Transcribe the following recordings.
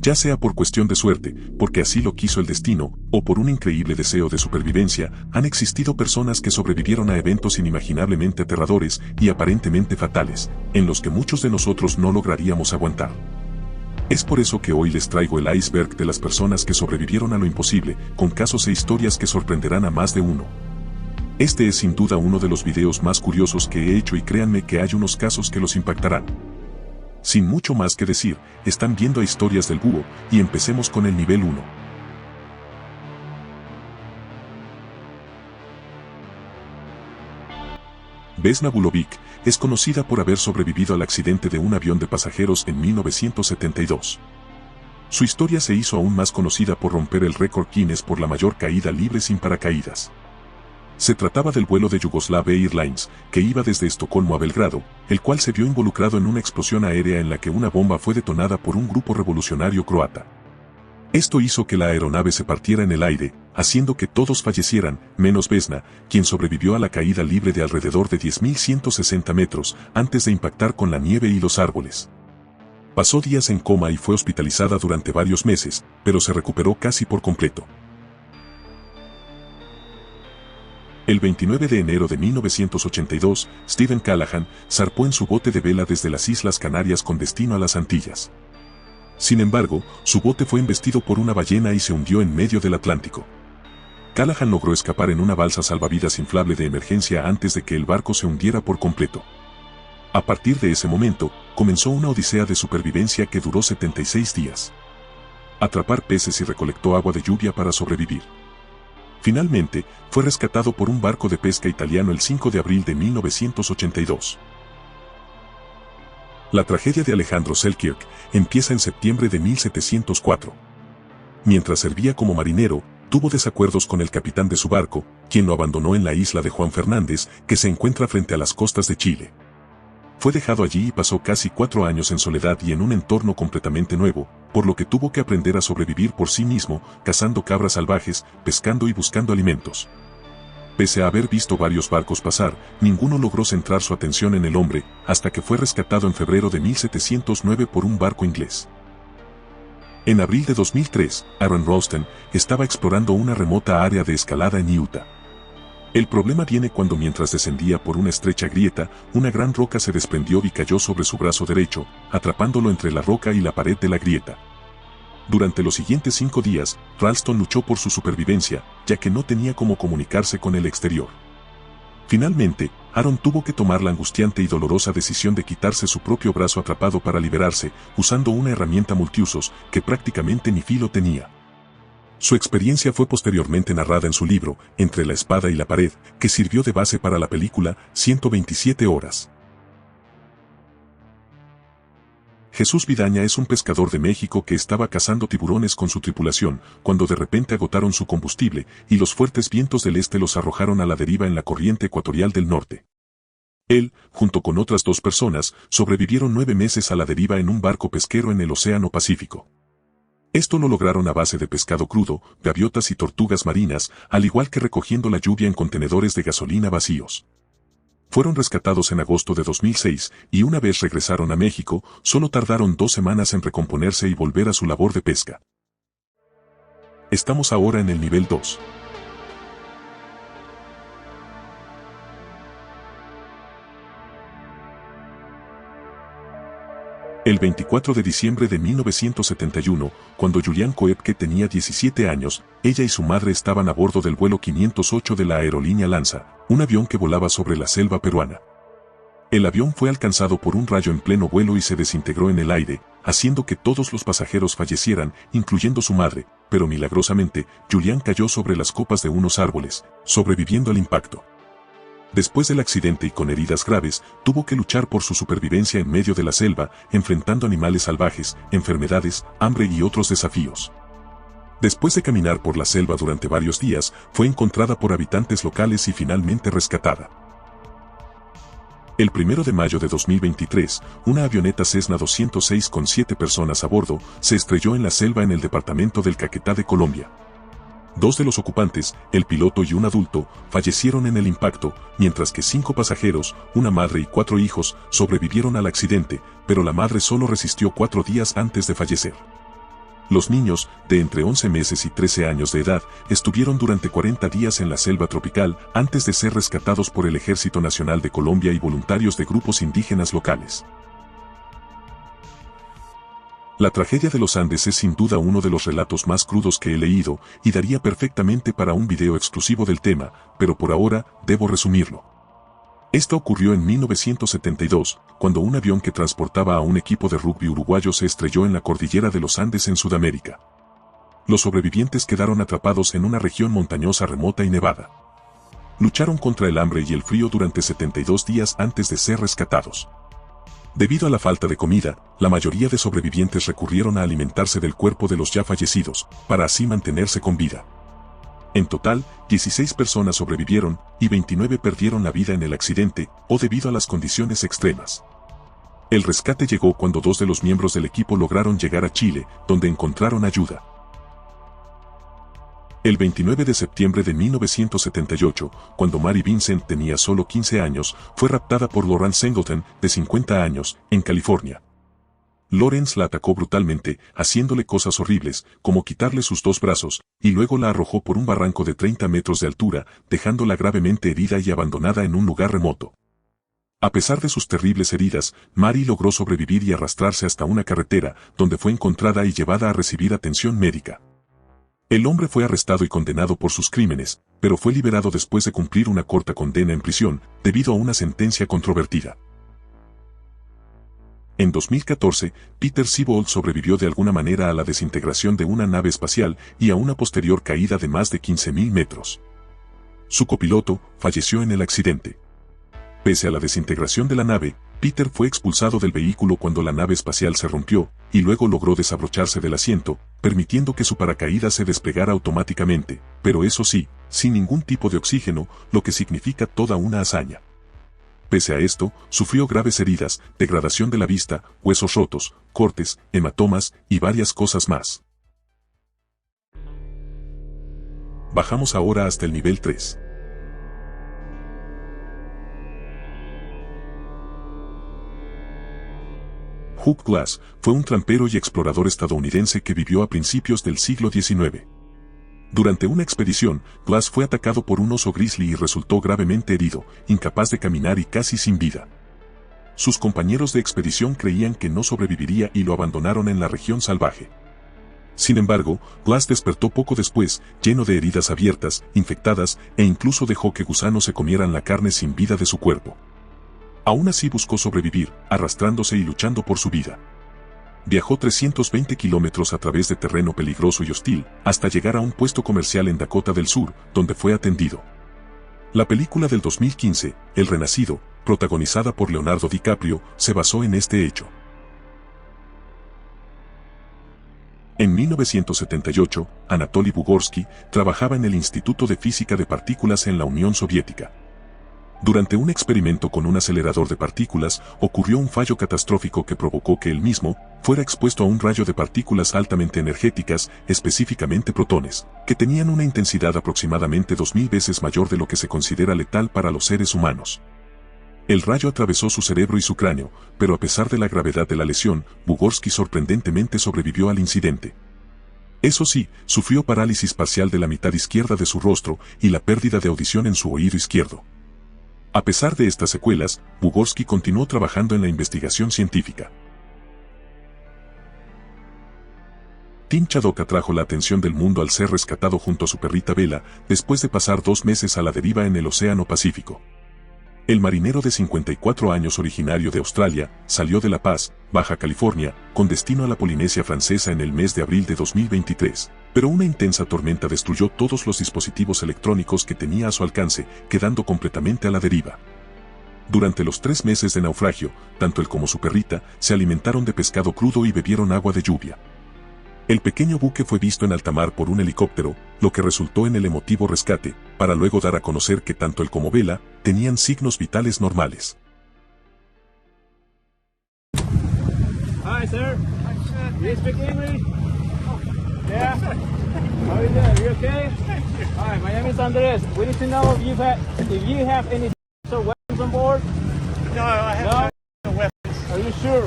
Ya sea por cuestión de suerte, porque así lo quiso el destino, o por un increíble deseo de supervivencia, han existido personas que sobrevivieron a eventos inimaginablemente aterradores y aparentemente fatales, en los que muchos de nosotros no lograríamos aguantar. Es por eso que hoy les traigo el iceberg de las personas que sobrevivieron a lo imposible, con casos e historias que sorprenderán a más de uno. Este es sin duda uno de los videos más curiosos que he hecho y créanme que hay unos casos que los impactarán. Sin mucho más que decir, están viendo a Historias del Búho, y empecemos con el nivel 1. Vesna Vulovic es conocida por haber sobrevivido al accidente de un avión de pasajeros en 1972. Su historia se hizo aún más conocida por romper el récord Guinness por la mayor caída libre sin paracaídas. Se trataba del vuelo de Yugoslav Airlines, que iba desde Estocolmo a Belgrado, el cual se vio involucrado en una explosión aérea en la que una bomba fue detonada por un grupo revolucionario croata. Esto hizo que la aeronave se partiera en el aire, haciendo que todos fallecieran, menos Vesna, quien sobrevivió a la caída libre de alrededor de 10.160 metros, antes de impactar con la nieve y los árboles. Pasó días en coma y fue hospitalizada durante varios meses, pero se recuperó casi por completo. El 29 de enero de 1982, Stephen Callahan zarpó en su bote de vela desde las Islas Canarias con destino a las Antillas. Sin embargo, su bote fue embestido por una ballena y se hundió en medio del Atlántico. Callahan logró escapar en una balsa salvavidas inflable de emergencia antes de que el barco se hundiera por completo. A partir de ese momento, comenzó una odisea de supervivencia que duró 76 días. Atrapar peces y recolectó agua de lluvia para sobrevivir. Finalmente, fue rescatado por un barco de pesca italiano el 5 de abril de 1982. La tragedia de Alejandro Selkirk empieza en septiembre de 1704. Mientras servía como marinero, tuvo desacuerdos con el capitán de su barco, quien lo abandonó en la isla de Juan Fernández, que se encuentra frente a las costas de Chile. Fue dejado allí y pasó casi 4 años en soledad y en un entorno completamente nuevo, por lo que tuvo que aprender a sobrevivir por sí mismo, cazando cabras salvajes, pescando y buscando alimentos. Pese a haber visto varios barcos pasar, ninguno logró centrar su atención en el hombre, hasta que fue rescatado en febrero de 1709 por un barco inglés. En abril de 2003, Aaron Ralston estaba explorando una remota área de escalada en Utah. El problema viene cuando mientras descendía por una estrecha grieta, una gran roca se desprendió y cayó sobre su brazo derecho, atrapándolo entre la roca y la pared de la grieta. Durante los siguientes 5 días, Ralston luchó por su supervivencia, ya que no tenía cómo comunicarse con el exterior. Finalmente, Aaron tuvo que tomar la angustiante y dolorosa decisión de quitarse su propio brazo atrapado para liberarse, usando una herramienta multiusos que prácticamente ni filo tenía. Su experiencia fue posteriormente narrada en su libro, Entre la espada y la pared, que sirvió de base para la película 127 horas. Jesús Vidaña es un pescador de México que estaba cazando tiburones con su tripulación, cuando de repente agotaron su combustible, y los fuertes vientos del este los arrojaron a la deriva en la corriente ecuatorial del norte. Él, junto con otras 2 personas, sobrevivieron 9 meses a la deriva en un barco pesquero en el Océano Pacífico. Esto lo lograron a base de pescado crudo, gaviotas y tortugas marinas, al igual que recogiendo la lluvia en contenedores de gasolina vacíos. Fueron rescatados en agosto de 2006, y una vez regresaron a México, solo tardaron 2 semanas en recomponerse y volver a su labor de pesca. Estamos ahora en el nivel 2. El 24 de diciembre de 1971, cuando Julianne Koepke tenía 17 años, ella y su madre estaban a bordo del vuelo 508 de la aerolínea Lanza, un avión que volaba sobre la selva peruana. El avión fue alcanzado por un rayo en pleno vuelo y se desintegró en el aire, haciendo que todos los pasajeros fallecieran, incluyendo su madre, pero milagrosamente, Julianne cayó sobre las copas de unos árboles, sobreviviendo al impacto. Después del accidente y con heridas graves, tuvo que luchar por su supervivencia en medio de la selva, enfrentando animales salvajes, enfermedades, hambre y otros desafíos. Después de caminar por la selva durante varios días, fue encontrada por habitantes locales y finalmente rescatada. El 1 de mayo de 2023, una avioneta Cessna 206 con 7 personas a bordo, se estrelló en la selva en el departamento del Caquetá de Colombia. 2 de los ocupantes, el piloto y un adulto, fallecieron en el impacto, mientras que 5 pasajeros, una madre y 4 hijos, sobrevivieron al accidente, pero la madre solo resistió 4 días antes de fallecer. Los niños, de entre 11 meses y 13 años de edad, estuvieron durante 40 días en la selva tropical antes de ser rescatados por el Ejército Nacional de Colombia y voluntarios de grupos indígenas locales. La tragedia de los Andes es sin duda uno de los relatos más crudos que he leído y daría perfectamente para un video exclusivo del tema, pero por ahora debo resumirlo. Esto ocurrió en 1972, cuando un avión que transportaba a un equipo de rugby uruguayo se estrelló en la cordillera de los Andes en Sudamérica. Los sobrevivientes quedaron atrapados en una región montañosa remota y nevada. Lucharon contra el hambre y el frío durante 72 días antes de ser rescatados. Debido a la falta de comida, la mayoría de sobrevivientes recurrieron a alimentarse del cuerpo de los ya fallecidos, para así mantenerse con vida. En total, 16 personas sobrevivieron y 29 perdieron la vida en el accidente o debido a las condiciones extremas. El rescate llegó cuando 2 de los miembros del equipo lograron llegar a Chile, donde encontraron ayuda. El 29 de septiembre de 1978, cuando Mary Vincent tenía solo 15 años, fue raptada por Lawrence Singleton, de 50 años, en California. Lawrence la atacó brutalmente, haciéndole cosas horribles, como quitarle sus 2 brazos, y luego la arrojó por un barranco de 30 metros de altura, dejándola gravemente herida y abandonada en un lugar remoto. A pesar de sus terribles heridas, Mary logró sobrevivir y arrastrarse hasta una carretera, donde fue encontrada y llevada a recibir atención médica. El hombre fue arrestado y condenado por sus crímenes, pero fue liberado después de cumplir una corta condena en prisión, debido a una sentencia controvertida. En 2014, Peter Siebold sobrevivió de alguna manera a la desintegración de una nave espacial y a una posterior caída de más de 15.000 metros. Su copiloto falleció en el accidente. Pese a la desintegración de la nave, Peter fue expulsado del vehículo cuando la nave espacial se rompió, y luego logró desabrocharse del asiento, permitiendo que su paracaídas se despegara automáticamente, pero eso sí, sin ningún tipo de oxígeno, lo que significa toda una hazaña. Pese a esto, sufrió graves heridas, degradación de la vista, huesos rotos, cortes, hematomas y varias cosas más. Bajamos ahora hasta el nivel 3. Hugh Glass fue un trampero y explorador estadounidense que vivió a principios del siglo XIX. Durante una expedición, Glass fue atacado por un oso grizzly y resultó gravemente herido, incapaz de caminar y casi sin vida. Sus compañeros de expedición creían que no sobreviviría y lo abandonaron en la región salvaje. Sin embargo, Glass despertó poco después, lleno de heridas abiertas, infectadas, e incluso dejó que gusanos se comieran la carne sin vida de su cuerpo. Aún así buscó sobrevivir, arrastrándose y luchando por su vida. Viajó 320 kilómetros a través de terreno peligroso y hostil, hasta llegar a un puesto comercial en Dakota del Sur, donde fue atendido. La película del 2015, El Renacido, protagonizada por Leonardo DiCaprio, se basó en este hecho. En 1978, Anatoly Bugorsky trabajaba en el Instituto de Física de Partículas en la Unión Soviética. Durante un experimento con un acelerador de partículas, ocurrió un fallo catastrófico que provocó que él mismo fuera expuesto a un rayo de partículas altamente energéticas, específicamente protones, que tenían una intensidad aproximadamente 2000 veces mayor de lo que se considera letal para los seres humanos. El rayo atravesó su cerebro y su cráneo, pero a pesar de la gravedad de la lesión, Bugorsky sorprendentemente sobrevivió al incidente. Eso sí, sufrió parálisis parcial de la mitad izquierda de su rostro y la pérdida de audición en su oído izquierdo. A pesar de estas secuelas, Bugorsky continuó trabajando en la investigación científica. Tim Chaddock atrajo la atención del mundo al ser rescatado junto a su perrita Bella, después de pasar 2 meses a la deriva en el Océano Pacífico. El marinero de 54 años originario de Australia, salió de La Paz, Baja California, con destino a la Polinesia Francesa en el mes de abril de 2023, pero una intensa tormenta destruyó todos los dispositivos electrónicos que tenía a su alcance, quedando completamente a la deriva. Durante los 3 meses de naufragio, tanto él como su perrita se alimentaron de pescado crudo y bebieron agua de lluvia. El pequeño buque fue visto en alta mar por un helicóptero, lo que resultó en el emotivo rescate, para luego dar a conocer que tanto él como Bella tenían signos vitales normales. Hi, sir. Do you speak English? Yeah. How are you doing? You okay? Hi, my name is Andres. We need to know if you have any weapons on board. No, I have no weapons. Are you sure?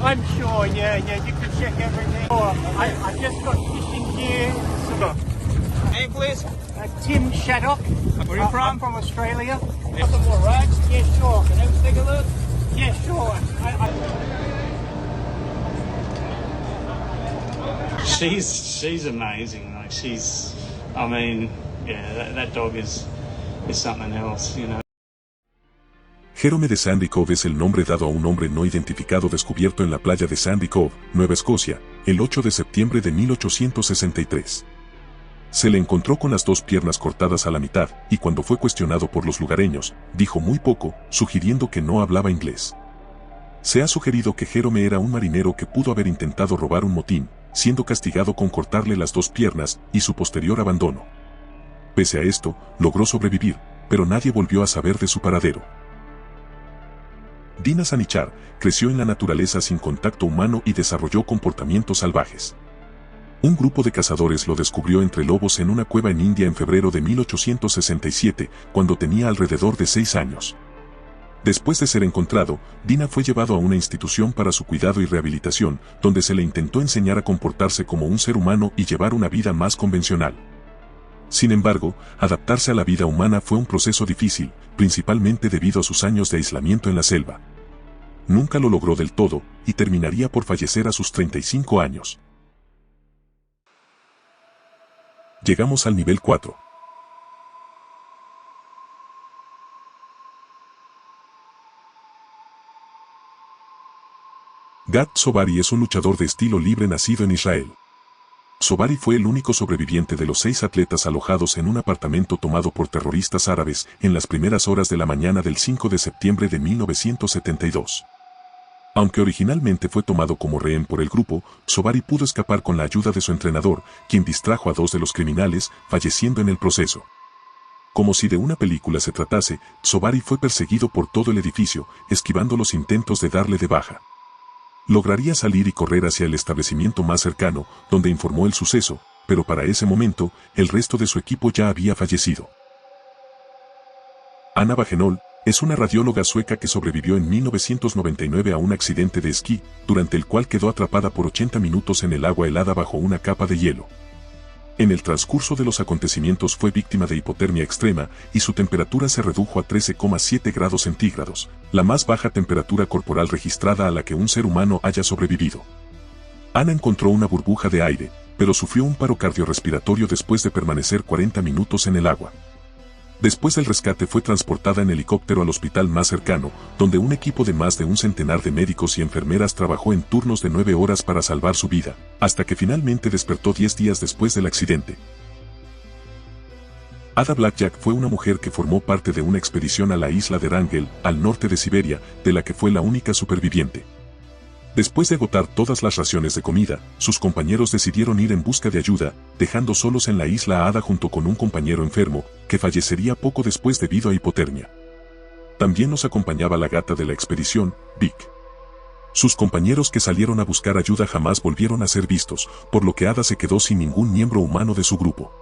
I'm sure, yeah, you can check everything. Oh, I just got fishing gear. Name, please. Tim Shaddock. Where are you from? I'm from Australia. Got some more rags? Yeah, sure. Can I take a look? Yeah, sure. She's amazing. Like I mean, yeah, that dog is something else, you know. Jerome de Sandy Cove es el nombre dado a un hombre no identificado descubierto en la playa de Sandy Cove, Nueva Escocia, el 8 de septiembre de 1863. Se le encontró con las dos piernas cortadas a la mitad, y cuando fue cuestionado por los lugareños, dijo muy poco, sugiriendo que no hablaba inglés. Se ha sugerido que Jerome era un marinero que pudo haber intentado robar un motín, siendo castigado con cortarle las dos piernas y su posterior abandono. Pese a esto, logró sobrevivir, pero nadie volvió a saber de su paradero. Dina Sanichar creció en la naturaleza sin contacto humano y desarrolló comportamientos salvajes. Un grupo de cazadores lo descubrió entre lobos en una cueva en India en febrero de 1867, cuando tenía alrededor de 6 años. Después de ser encontrado, Dina fue llevado a una institución para su cuidado y rehabilitación, donde se le intentó enseñar a comportarse como un ser humano y llevar una vida más convencional. Sin embargo, adaptarse a la vida humana fue un proceso difícil, principalmente debido a sus años de aislamiento en la selva. Nunca lo logró del todo, y terminaría por fallecer a sus 35 años. Llegamos al nivel 4. Gad Sobari es un luchador de estilo libre nacido en Israel. Sobari fue el único sobreviviente de los 6 atletas alojados en un apartamento tomado por terroristas árabes en las primeras horas de la mañana del 5 de septiembre de 1972. Aunque originalmente fue tomado como rehén por el grupo, Sobari pudo escapar con la ayuda de su entrenador, quien distrajo a 2 de los criminales, falleciendo en el proceso. Como si de una película se tratase, Sobari fue perseguido por todo el edificio, esquivando los intentos de darle de baja. Lograría salir y correr hacia el establecimiento más cercano, donde informó el suceso, pero para ese momento, el resto de su equipo ya había fallecido. Anna Wagenol es una radióloga sueca que sobrevivió en 1999 a un accidente de esquí, durante el cual quedó atrapada por 80 minutos en el agua helada bajo una capa de hielo. En el transcurso de los acontecimientos fue víctima de hipotermia extrema y su temperatura se redujo a 13,7 grados centígrados, la más baja temperatura corporal registrada a la que un ser humano haya sobrevivido. Ana encontró una burbuja de aire, pero sufrió un paro cardiorrespiratorio después de permanecer 40 minutos en el agua. Después del rescate fue transportada en helicóptero al hospital más cercano, donde un equipo de más de un centenar de médicos y enfermeras trabajó en turnos de 9 horas para salvar su vida, hasta que finalmente despertó 10 días después del accidente. Ada Blackjack fue una mujer que formó parte de una expedición a la isla de Wrangel, al norte de Siberia, de la que fue la única superviviente. Después de agotar todas las raciones de comida, sus compañeros decidieron ir en busca de ayuda, dejando solos en la isla a Ada junto con un compañero enfermo, que fallecería poco después debido a hipotermia. También nos acompañaba la gata de la expedición, Vic. Sus compañeros que salieron a buscar ayuda jamás volvieron a ser vistos, por lo que Ada se quedó sin ningún miembro humano de su grupo.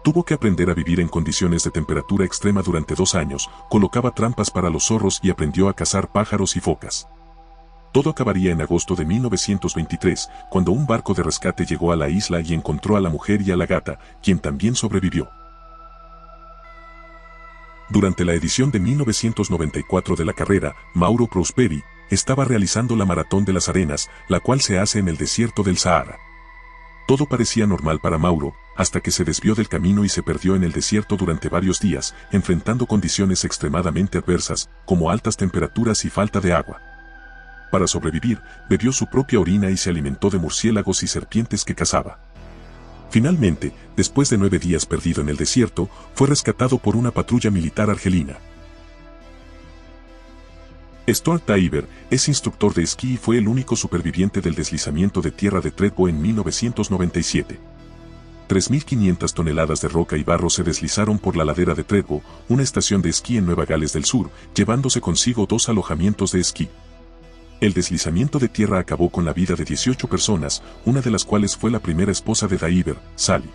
Tuvo que aprender a vivir en condiciones de temperatura extrema durante 2 años, colocaba trampas para los zorros y aprendió a cazar pájaros y focas. Todo acabaría en agosto de 1923, cuando un barco de rescate llegó a la isla y encontró a la mujer y a la gata, quien también sobrevivió. Durante la edición de 1994 de la carrera, Mauro Prosperi estaba realizando la Maratón de las Arenas, la cual se hace en el desierto del Sahara. Todo parecía normal para Mauro, hasta que se desvió del camino y se perdió en el desierto durante varios días, enfrentando condiciones extremadamente adversas, como altas temperaturas y falta de agua. Para sobrevivir, bebió su propia orina y se alimentó de murciélagos y serpientes que cazaba. Finalmente, después de 9 días perdido en el desierto, fue rescatado por una patrulla militar argelina. Stuart Diver es instructor de esquí y fue el único superviviente del deslizamiento de tierra de Tretbo en 1997. 3.500 toneladas de roca y barro se deslizaron por la ladera de Tretbo, una estación de esquí en Nueva Gales del Sur, llevándose consigo 2 alojamientos de esquí. El deslizamiento de tierra acabó con la vida de 18 personas, una de las cuales fue la primera esposa de Diver, Sally.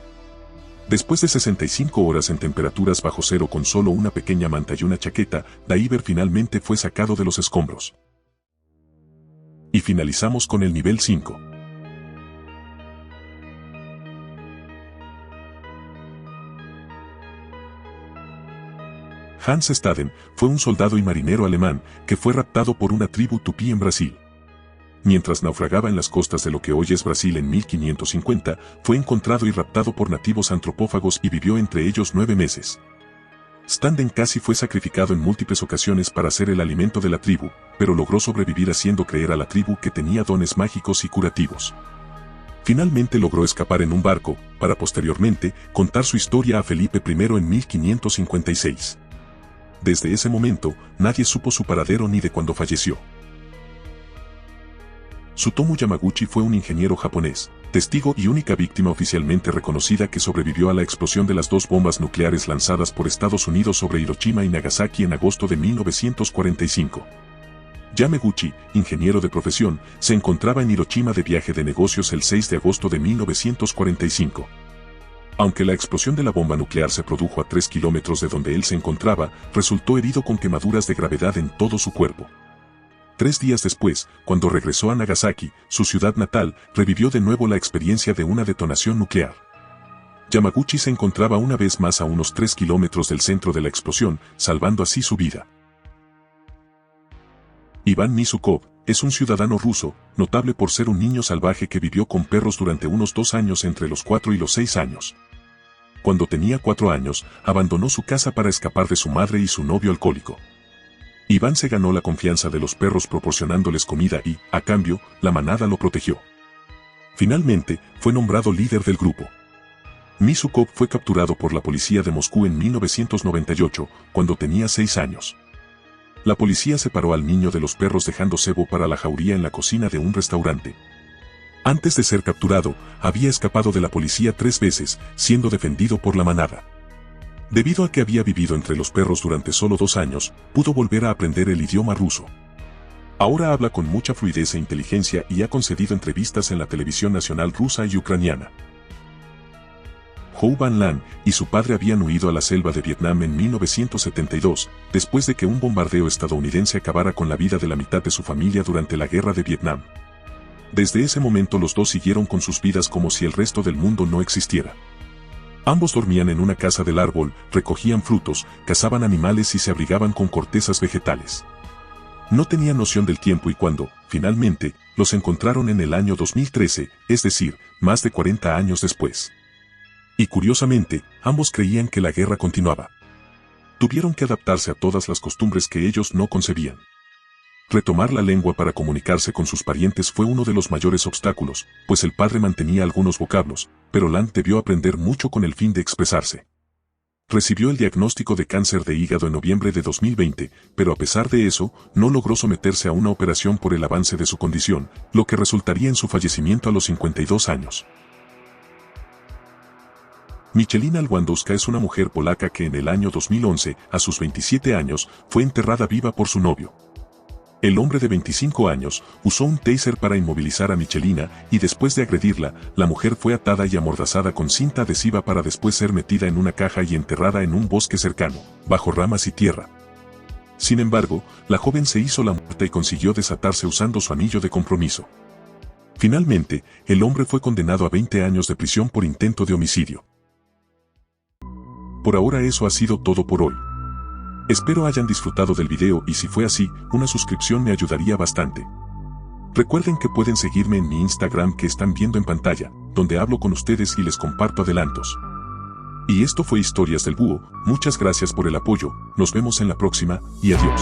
Después de 65 horas en temperaturas bajo cero con solo una pequeña manta y una chaqueta, Diver finalmente fue sacado de los escombros. Y finalizamos con el nivel 5. Hans Staden fue un soldado y marinero alemán que fue raptado por una tribu tupí en Brasil. Mientras naufragaba en las costas de lo que hoy es Brasil en 1550, fue encontrado y raptado por nativos antropófagos y vivió entre ellos 9 meses. Staden casi fue sacrificado en múltiples ocasiones para ser el alimento de la tribu, pero logró sobrevivir haciendo creer a la tribu que tenía dones mágicos y curativos. Finalmente logró escapar en un barco, para posteriormente contar su historia a Felipe I en 1556. Desde ese momento, nadie supo su paradero ni de cuándo falleció. Tsutomu Yamaguchi fue un ingeniero japonés, testigo y única víctima oficialmente reconocida que sobrevivió a la explosión de las 2 bombas nucleares lanzadas por Estados Unidos sobre Hiroshima y Nagasaki en agosto de 1945. Yamaguchi, ingeniero de profesión, se encontraba en Hiroshima de viaje de negocios el 6 de agosto de 1945. Aunque la explosión de la bomba nuclear se produjo a 3 kilómetros de donde él se encontraba, resultó herido con quemaduras de gravedad en todo su cuerpo. 3 días después, cuando regresó a Nagasaki, su ciudad natal, revivió de nuevo la experiencia de una detonación nuclear. Yamaguchi se encontraba una vez más a unos 3 kilómetros del centro de la explosión, salvando así su vida. Iván Mizukov es un ciudadano ruso, notable por ser un niño salvaje que vivió con perros durante unos 2 años entre los 4 y los 6 años. Cuando tenía 4 años, abandonó su casa para escapar de su madre y su novio alcohólico. Iván se ganó la confianza de los perros proporcionándoles comida y, a cambio, la manada lo protegió. Finalmente, fue nombrado líder del grupo. Mizukov fue capturado por la policía de Moscú en 1998, cuando tenía 6 años. La policía separó al niño de los perros dejando cebo para la jauría en la cocina de un restaurante. Antes de ser capturado, había escapado de la policía 3 veces, siendo defendido por la manada. Debido a que había vivido entre los perros durante solo 2 años, pudo volver a aprender el idioma ruso. Ahora habla con mucha fluidez e inteligencia y ha concedido entrevistas en la televisión nacional rusa y ucraniana. Hou Van Lan y su padre habían huido a la selva de Vietnam en 1972, después de que un bombardeo estadounidense acabara con la vida de la mitad de su familia durante la guerra de Vietnam. Desde ese momento los dos siguieron con sus vidas como si el resto del mundo no existiera. Ambos dormían en una casa del árbol, recogían frutos, cazaban animales y se abrigaban con cortezas vegetales. No tenían noción del tiempo y cuando, finalmente, los encontraron en el año 2013, es decir, más de 40 años después. Y curiosamente, ambos creían que la guerra continuaba. Tuvieron que adaptarse a todas las costumbres que ellos no concebían. Retomar la lengua para comunicarse con sus parientes fue uno de los mayores obstáculos, pues el padre mantenía algunos vocablos, pero Lan debió aprender mucho con el fin de expresarse. Recibió el diagnóstico de cáncer de hígado en noviembre de 2020, pero a pesar de eso, no logró someterse a una operación por el avance de su condición, lo que resultaría en su fallecimiento a los 52 años. Michelina Lewandowska es una mujer polaca que en el año 2011, a sus 27 años, fue enterrada viva por su novio. El hombre de 25 años usó un taser para inmovilizar a Michelina y después de agredirla, la mujer fue atada y amordazada con cinta adhesiva para después ser metida en una caja y enterrada en un bosque cercano, bajo ramas y tierra. Sin embargo, la joven se hizo la muerta y consiguió desatarse usando su anillo de compromiso. Finalmente, el hombre fue condenado a 20 años de prisión por intento de homicidio. Por ahora eso ha sido todo por hoy. Espero hayan disfrutado del video y si fue así, una suscripción me ayudaría bastante. Recuerden que pueden seguirme en mi Instagram que están viendo en pantalla, donde hablo con ustedes y les comparto adelantos. Y esto fue Historias del Búho, muchas gracias por el apoyo, nos vemos en la próxima, y adiós.